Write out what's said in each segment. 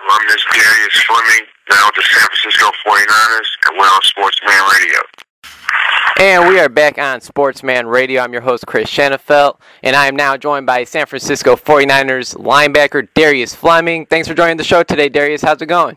I'm Miss Darius Fleming, now with the San Francisco 49ers, and we're on SportsManRadio. And we are back on Sportsman Radio. I'm your host, Chris Shanafelt, and I am now joined by San Francisco 49ers linebacker Darius Fleming. Thanks for joining the show today, Darius. How's it going?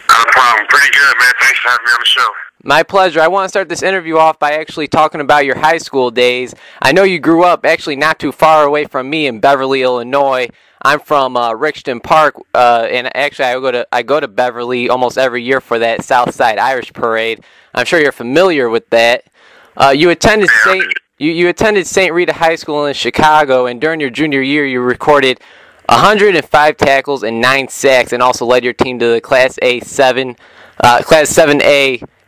Not a problem. Pretty good, man. Thanks for having me on the show. My pleasure. I want to start this interview off by actually talking about your high school days. I know you grew up actually not too far away from me in Beverly, Illinois. I'm from Rixton Park, and actually I go to Beverly almost every year for that Southside Irish Parade. I'm sure you're familiar with that. You attended St. Rita High School in Chicago, and during your junior year, you recorded 105 tackles and 9 sacks, and also led your team to the Class 7A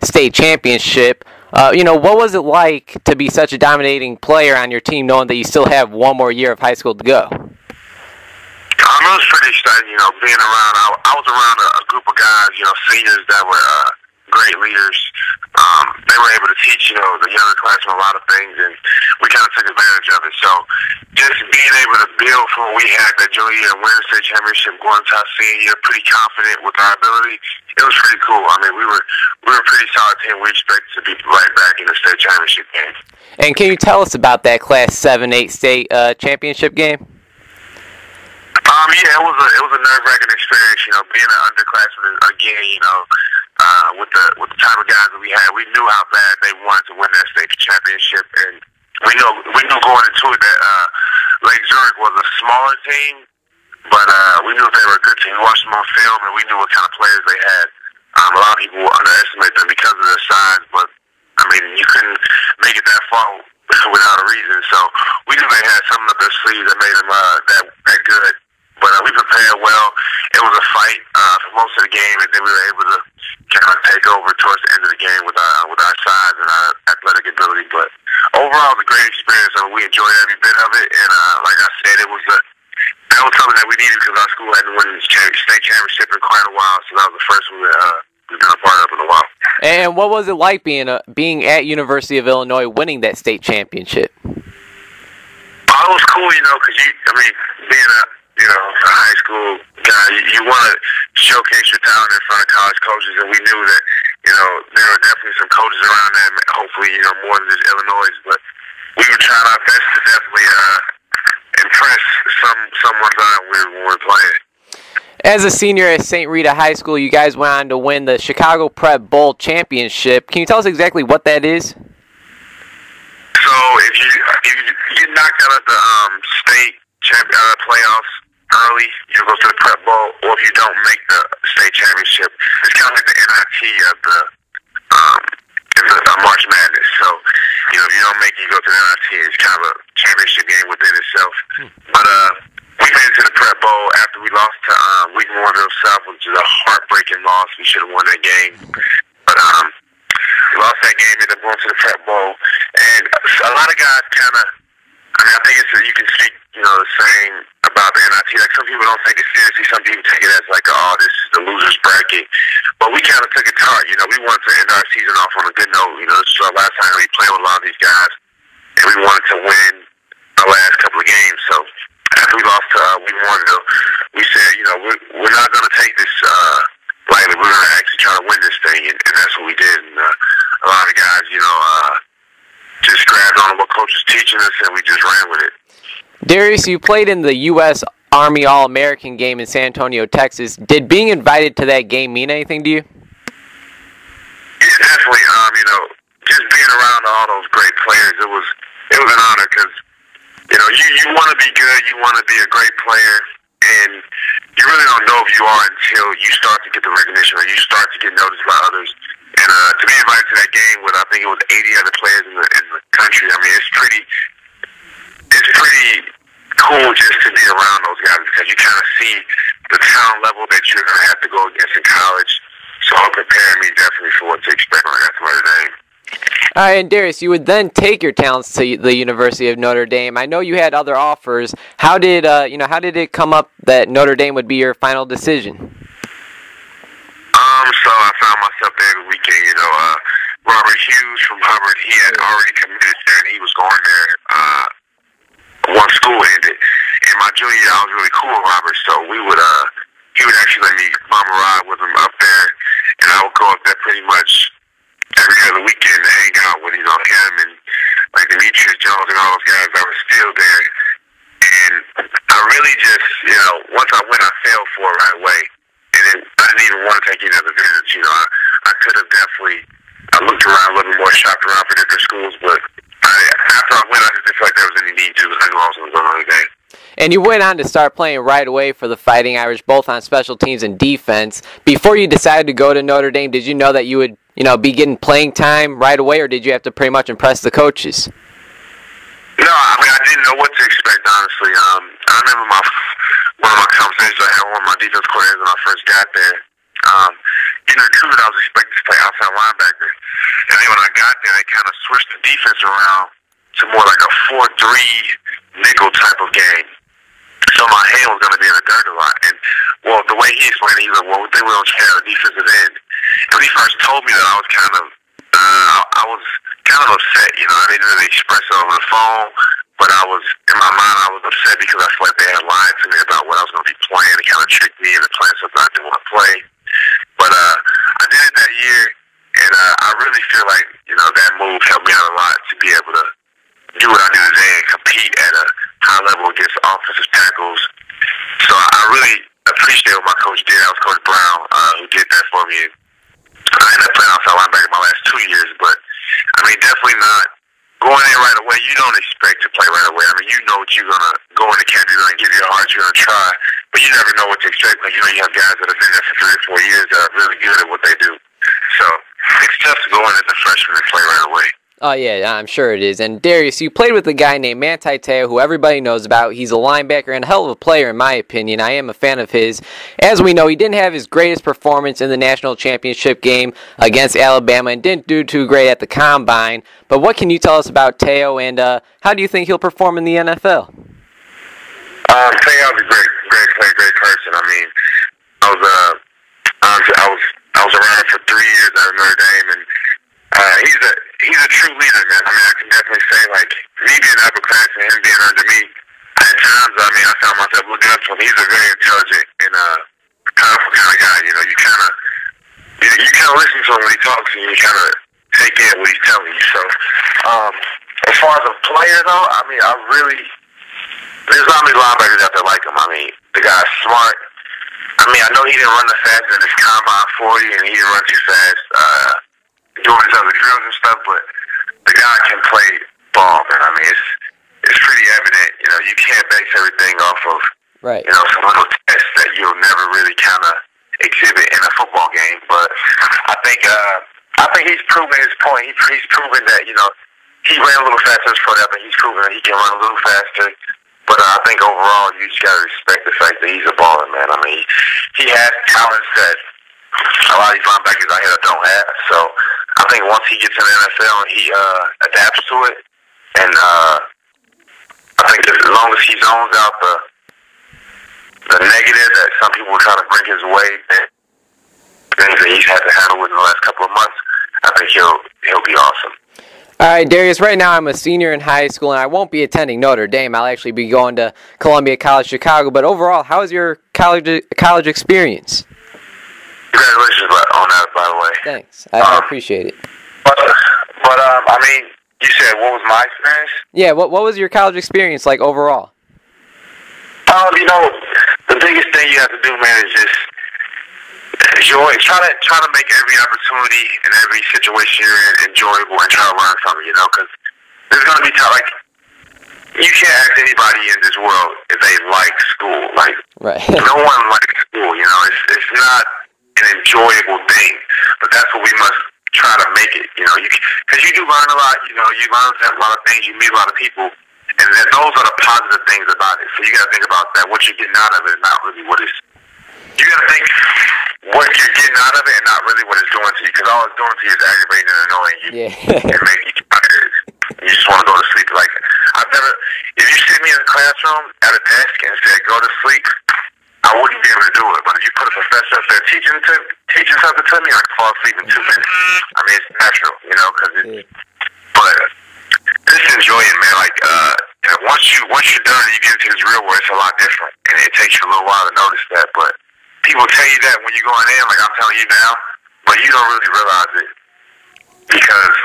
state championship. What was it like to be such a dominating player on your team, knowing that you still have one more year of high school to go? It was pretty exciting, being around. I was around a group of guys, seniors that were great leaders. They were able to teach, the younger classmen a lot of things, and we kind of took advantage of it. So just being able to build from what we had that junior year and win the state championship, going to our senior year, pretty confident with our ability, it was pretty cool. I mean, we were a pretty solid team. We expected to be right back in the state championship game. And can you tell us about that Class 7-8 state championship game? Yeah, it was a nerve-wracking experience, being an underclassman again, with the type of guys that we had. We knew how bad they wanted to win that state championship, and we knew going into it that Lake Zurich was a smaller team, but we knew they were a good team. We watched them on film, and we knew what kind of players they had. A lot of people underestimate them because of their size, but I mean, you couldn't make it that far without a reason. So we knew they had something up their sleeves that made them that good. But we prepared well. It was a fight for most of the game, and then we were able to kind of take over towards the end of the game with our size and our athletic ability. But overall, it was a great experience. We enjoyed every bit of it, and like I said, that was something that we needed because our school hadn't won the state championship in quite a while. So that was the first one that we've been a part of in a while. And what was it like being at University of Illinois, winning that state championship? It was cool, because being a high school guy, you want to showcase your talent in front of college coaches, and we knew that, there were definitely some coaches around them, hopefully, more than just Illinois, but we were trying our best to definitely impress someone's eye when we were playing. As a senior at St. Rita High School, you guys went on to win the Chicago Prep Bowl Championship. Can you tell us exactly what that is? So if you get knocked out of the state playoffs early, you go to the Prep Bowl, or if you don't make the state championship, it's kind of like the NIT of the March Madness. So, if you don't make it, you go to the NIT. It's kind of a championship game within itself. But we made it to the Prep Bowl after we lost to Wheaton Warrenville South, which is a heartbreaking loss. We should have won that game. But we lost that game, ended up going to the Prep Bowl. And a lot of guys kind of, I think you can speak, the same about the NIT. Like, some people don't take it seriously. Some people take it as like, this is the loser's bracket. But we kind of took it to heart. We wanted to end our season off on a good note. This is our last time we played with a lot of these guys, and we wanted to win our last couple of games. So after we lost to Wheaton Warrenville, we said, we're not going to take this lightly. We're going to actually try to win this thing, and that's what we did. And a lot of guys, just grabbed on what coach was teaching us, and we just ran with it. Darius, you played in the U.S. Army All-American game in San Antonio, Texas. Did being invited to that game mean anything to you? Yeah, definitely. Just being around all those great players, it was an honor because, you want to be good, you want to be a great player, and you really don't know if you are until you start to get the recognition or you start to get noticed by others. And to be invited to that game with, I think it was 80 other players in the country, it's pretty cool just to be around those guys because you kind of see the talent level that you're going to have to go against in college. So it prepared me definitely for what to expect when I got to Notre Dame. All right, and Darius, you would then take your talents to the University of Notre Dame. I know you had other offers. How did it come up that Notre Dame would be your final decision? So I found myself there the weekend. Robert Hughes from Hubbard, he had already committed there, and he was going there once school ended. And my junior year, I was really cool with Robert, so he he would actually let me bum a ride with him up there, and I would go up there pretty much every other weekend to hang out with, him and like Demetrius Jones and all those guys that were still there. And I really just, once I went, I fell for it right away. And then I didn't even want to take any other visits. I could have definitely, I looked around a little bit more, shopped around for different schools, but after I went, I just didn't feel like there was any need to. I knew I was going to go another game. And you went on to start playing right away for the Fighting Irish, both on special teams and defense. Before you decided to go to Notre Dame, did you know that you would, be getting playing time right away, or did you have to pretty much impress the coaches? No, I didn't know what to expect, honestly. I remember one of my conversations I had with one of my defense coordinators when I first got there. Getting recruited, I was expected to play outside linebacker. And then when I got there, they kind of switched the defense around to more like a 4-3 nickel type of game. So my hand was going to be in the dirt a lot. And, well, the way he explained it, he was like, well, we think we don't care the defensive end. And when he first told me that, I was kind of upset. I didn't really express it over the phone, but in my mind, I was upset because I felt like they had lied to me about what I was going to be playing. They kind of tricked me into playing something I didn't want to play. But I did it that year, and I really feel like, that move helped me out a lot to be able to do what I do today and compete at a high level against offensive tackles. So I really appreciate what my coach did. That was Coach Brown who did that for me. I ended up playing outside linebacker my last 2 years, but definitely not going in right away. You don't expect to play right away. You know what you're going to go into camp, you're going to give your heart, you're going to try, but you never know what to expect. You have guys that have been there for 3 or 4 years that are really good at what they do. So it's tough to go in as a freshman and play right away. Oh, yeah, I'm sure it is. And Darius, you played with a guy named Manti Te'o, who everybody knows about. He's a linebacker and a hell of a player, in my opinion. I am a fan of his. As we know, he didn't have his greatest performance in the national championship game against Alabama and didn't do too great at the Combine. But what can you tell us about Te'o, and how do you think he'll perform in the NFL? Te'o's a great player, great person. I was around him for 3 years at Notre Dame, and he's a true leader, man. I can definitely say, like, me being upper class and him being under me, at times, I found myself looking up to him. He's a very intelligent and powerful kind of guy. You kind of listen to him when he talks, and you kind of take in what he's telling you. So, as far as a player, though, there's not many linebackers out there like him. The guy's smart. I know he didn't run the fastest in his Combine 40, and he didn't run too fast doing his other drills and stuff, but the guy can play ball, man. It's pretty evident. You can't base everything off of some little tests that you'll never really kind of exhibit in a football game. But I think he's proven his point. He's proven that he ran a little faster. I think he's proven that he can run a little faster. But I think overall, you just gotta respect the fact that he's a baller, man. He has talents that a lot of these linebackers out here don't have. So I think once he gets in the NFL and he adapts to it, and I think as long as he zones out the negative that some people try to bring his way, and things that he's had to handle with in the last couple of months, I think he'll be awesome. All right, Darius, right now I'm a senior in high school, and I won't be attending Notre Dame. I'll actually be going to Columbia College Chicago. But overall, how was your college experience? Congratulations on that, by the way. Thanks. I appreciate it. But you said, what was my experience? Yeah, what was your college experience like overall? The biggest thing you have to do, man, is just enjoy. Try to make every opportunity and every situation you're in enjoyable and try to learn something, because there's going to be time, you can't ask anybody in this world if they like school. Right. No one likes school, It's not an enjoyable thing, but that's what we must try to make it, because you do learn a lot, you learn a lot of things, you meet a lot of people, and those are the positive things about it. So you got to think about that. What you're getting out of it is not really what it's. You got to think what you're getting out of it and not really what it's doing to you, because all it's doing to you is aggravating and annoying you. Yeah. And making you tired. You just want to go to sleep. If you sit me in a classroom at a desk and said, go to sleep, I wouldn't be able to do it. But if you put a professor up there teaching something to me, I can fall asleep in 2 minutes. It's natural, but just enjoy it, man. Once you're done and you get into this real world, it's a lot different. And it takes you a little while to notice that, but people tell you that when you're going in, like I'm telling you now, but you don't really realize it because,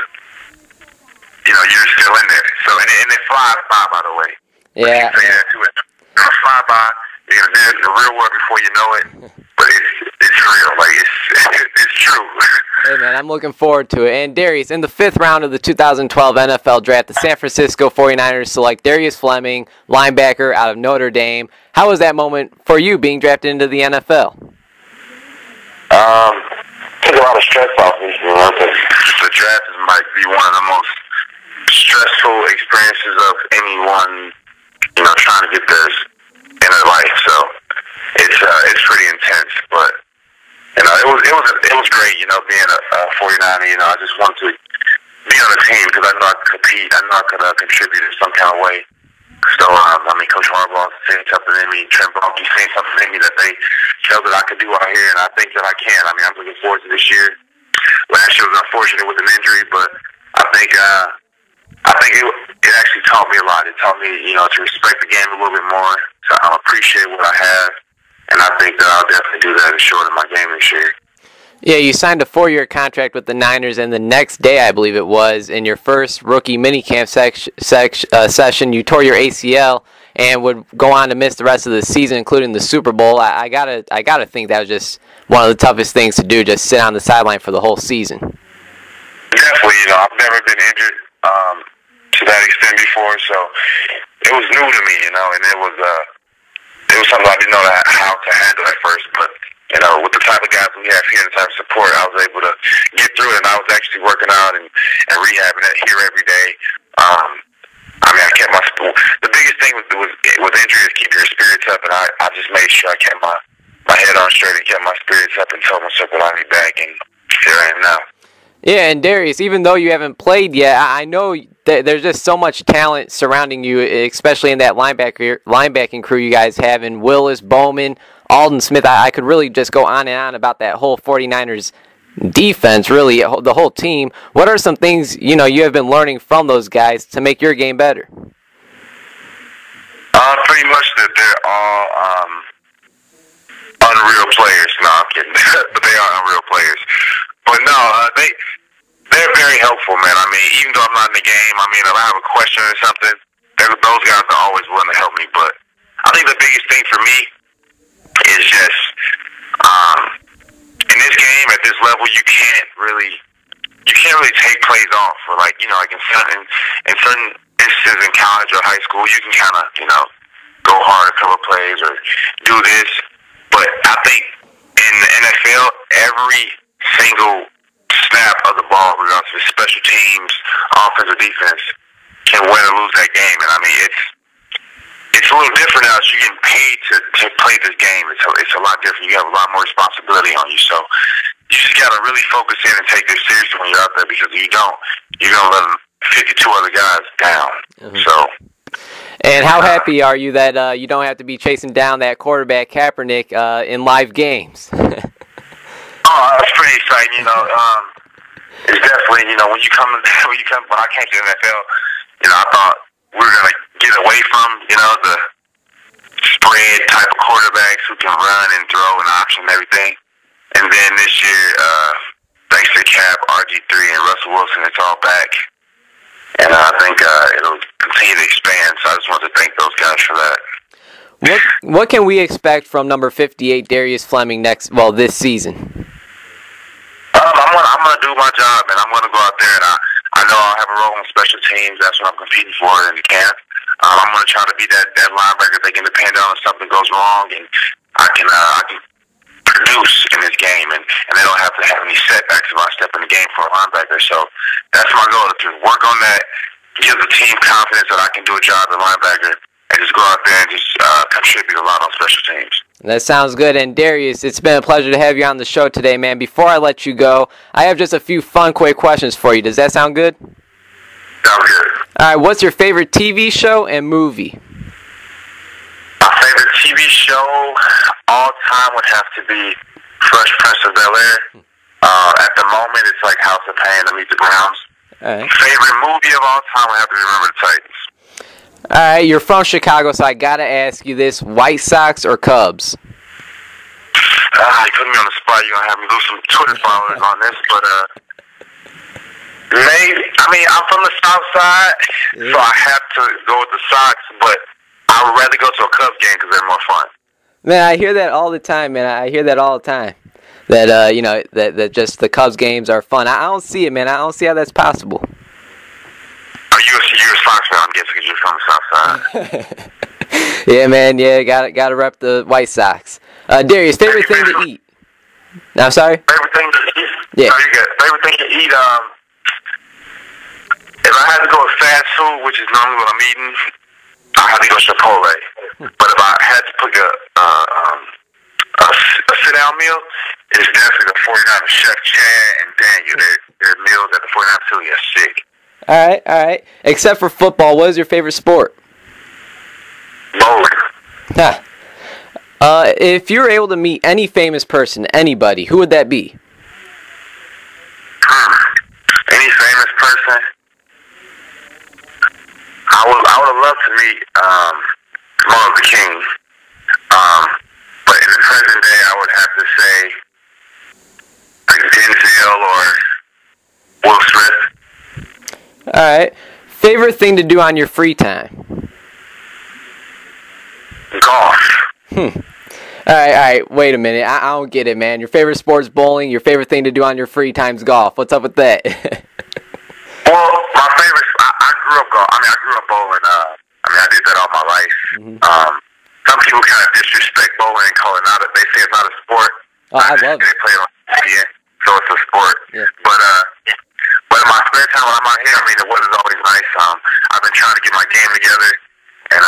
you know, you're still in there. So, and it flies by, by the way. Yeah. Say that to it. It'll fly by. You're going to be in the real world before you know it. But it's real. Like, it's true. Hey, man, I'm looking forward to it. And, Darius, in the 5th round of the 2012 NFL Draft, the San Francisco 49ers select Darius Fleming, linebacker out of Notre Dame. How was that moment for you being drafted into the NFL? Took a lot of stress off me, you know, because the draft might be one of the most stressful experiences of anyone, you know, trying to get this in their life. So it's pretty intense, but you know, it was great, you know, being a 49er. You know, I just wanted to be on the team because I know I could compete. I know I could contribute in some kind of way. So, I mean, Coach Harbaugh seen something in me. Trent Baalke seen something in me that they felt that I could do out here, and I think that I can. I mean, I'm looking forward to this year. Last year was unfortunate with an injury, but I think it actually taught me a lot. It taught me, you know, to respect the game a little bit more, to appreciate what I have, and I think that I'll definitely do that and show it in my game this year. Yeah, you signed a 4-year contract with the Niners, and the next day, I believe it was, in your first rookie minicamp session, you tore your ACL and would go on to miss the rest of the season, including the Super Bowl. I gotta think that was just one of the toughest things to do, just sit on the sideline for the whole season. Definitely, you know, I've never been injured to that extent before, so it was new to me, you know, and it was something I didn't know how to handle at first, but you know, with the type of guys we have here and the type of support, I was able to get through it, and I was actually working out and rehabbing it here every day. I mean, I kept my school. The biggest thing with injury is keep your spirits up, and I just made sure I kept my head on straight and kept my spirits up and told myself that I'll be back, and here I am now. Yeah, and Darius, even though you haven't played yet, I know that there's just so much talent surrounding you, especially in that linebacking crew you guys have, in Willis, Bowman, Alden Smith. I could really just go on and on about that whole 49ers defense, really, the whole team. What are some things, you know, you have been learning from those guys to make your game better? Pretty much that they're all unreal players. No, I'm kidding. But they are unreal players. But no, they're very helpful, man. I mean, even though I'm not in the game, I mean, if I have a question or something, those guys are always willing to help me. But I think the biggest thing for me is just in this game at this level, you can't really take plays off. Or like, you know, like in certain instances in college or high school, you can kind of, you know, go hard a couple plays or do this. But I think in the NFL, every single snap of the ball, regardless of special teams, offense or defense, can win or lose that game. And I mean, it's a little different now. You're getting paid to play this game. It's a lot different. You have a lot more responsibility on you. So you just got to really focus in and take this seriously when you're out there, because if you don't, you're going to let 52 other guys down. Mm-hmm. So. And how happy are you that you don't have to be chasing down that quarterback Kaepernick in live games? It's pretty exciting, you know. It's definitely, you know, when I came to the NFL, you know, I thought we were gonna get away from, you know, the spread type of quarterbacks who can run and throw and option and everything. And then this year, thanks to Cap, RG3, and Russell Wilson, it's all back. And I think it'll continue to expand. So I just want to thank those guys for that. What can we expect from number 58, Darius Fleming, this season? I'm gonna do my job, and I'm gonna go out there, and I know I'll have a role on special teams. That's what I'm competing for in the camp. I'm gonna try to be that linebacker they can depend on if something goes wrong, and I can produce in this game, and they don't have to have any setbacks if I step in the game for a linebacker. So that's my goal, to work on that, give the team confidence that I can do a job at linebacker, and just go out there and just contribute a lot on special teams. That sounds good. And Darius, it's been a pleasure to have you on the show today, man. Before I let you go, I have just a few fun, quick questions for you. Does that sound good? Sounds good. All right, what's your favorite TV show and movie? My favorite TV show all time would have to be Fresh Prince of Bel-Air. At the moment, it's like House of Pain and Meet the Browns. All right. Favorite movie of all time would have to be Remember the Titans. All right, you're from Chicago, so I got to ask you this. White Sox or Cubs? You put me on the spot. You're gonna have me lose some Twitter followers on this, but maybe. I mean, I'm from the South Side, so I have to go with the Sox. But I would rather go to a Cubs game because they're more fun. Man, I hear that all the time, man. I hear that all the time. That that just the Cubs games are fun. I don't see it, man. I don't see how that's possible. You're a Sox fan, I'm guessing, because you're from the South Side. Yeah, man. Yeah, gotta rep the White Sox. Darius, favorite thing to eat? No, I'm sorry. Favorite thing to eat? Yeah. No, you're good. Favorite thing to eat? If I had to go with fast food, which is normally what I'm eating, I have to go Chipotle. But if I had to pick a sit-down meal, it's definitely the 49ers. Chef Chad and Daniel. Their meals at the 49ers facility are sick. All right. Except for football, what is your favorite sport? Bowling. Huh. If you were able to meet any famous person, anybody, who would that be? Any famous person? I would have loved to meet Martin Luther King. But in the present day, I would have to say like Denzel or Will Smith. All right. Favorite thing to do on your free time? Golf. All right. Wait a minute. I don't get it, man. Your favorite sport's bowling. Your favorite thing to do on your free time's golf. What's up with that? Well, my favorite. I grew up golf. I grew up bowling. I did that all my life. Some people kind of disrespect bowling and call it not. They say it's not a sport. Oh, I love it. They play it on TV, so it's a sport. Yeah. But in my spare time when I'm out here, the weather's always nice. I've been trying to get my game together, and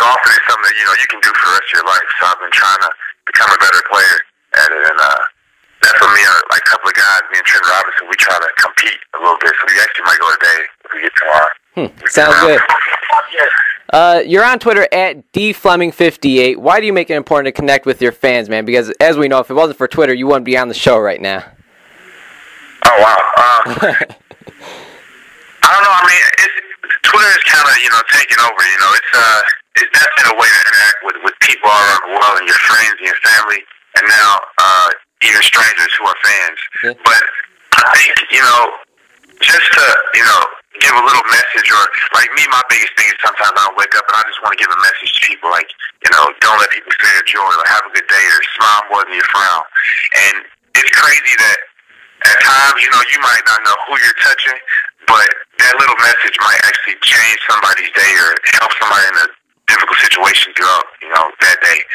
golfing is something that you can do for the rest of your life. So I've been trying to become a better player at it, and that's what me and like a couple of guys, me and Trent Robinson, we try to compete a little bit. So we actually might go today if we get tomorrow. Sounds good. You're on Twitter at DFleming58. Why do you make it important to connect with your fans, man? Because as we know, if it wasn't for Twitter, you wouldn't be on the show right now. Oh, wow. I don't know. Twitter is kind of, taking over. It's definitely a way to interact with people all around the world and your friends and your family, and now even strangers who are fans. Yeah. But I think, just to, give a little message, or like me, my biggest thing is sometimes I'll wake up and I just want to give a message to people, like, don't let people steal your joy, like have a good day, or smile more than you frown. And it's crazy that at times, you might not know who you're touching, but that little message might actually change somebody's day or help somebody in a difficult situation throughout, that day.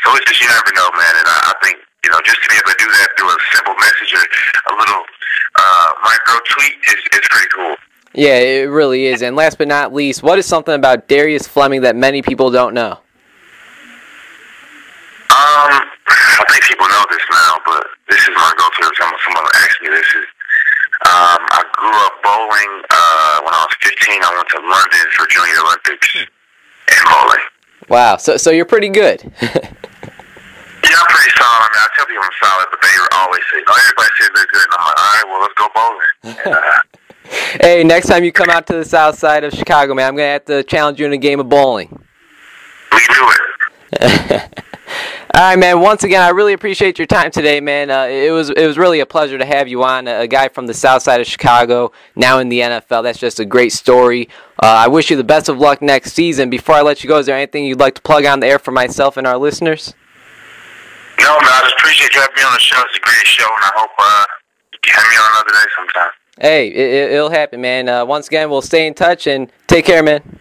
So it's just, you never know, man. And I think, just to be able to do that through a simple message or a little micro tweet is pretty cool. Yeah, it really is. And last but not least, what is something about Darius Fleming that many people don't know? I think people know this now, but this is my go-to every time someone asks me this. I grew up bowling. When I was 15, I went to London for Junior Olympics in bowling. Wow, so you're pretty good. Yeah, I'm pretty solid. I tell people I'm solid, but they always say, everybody says they're good. And I'm like, all right, well, let's go bowling. Hey, next time you come out to the south side of Chicago, man, I'm going to have to challenge you in a game of bowling. We do it. All right, man. Once again, I really appreciate your time today, man. It was really a pleasure to have you on. A guy from the south side of Chicago, now in the NFL. That's just a great story. I wish you the best of luck next season. Before I let you go, is there anything you'd like to plug on the air for myself and our listeners? No, man. I just appreciate you having me on the show. It's a great show, and I hope you can have me on another day sometime. Hey, it'll happen, man. Once again, we'll stay in touch, and take care, man.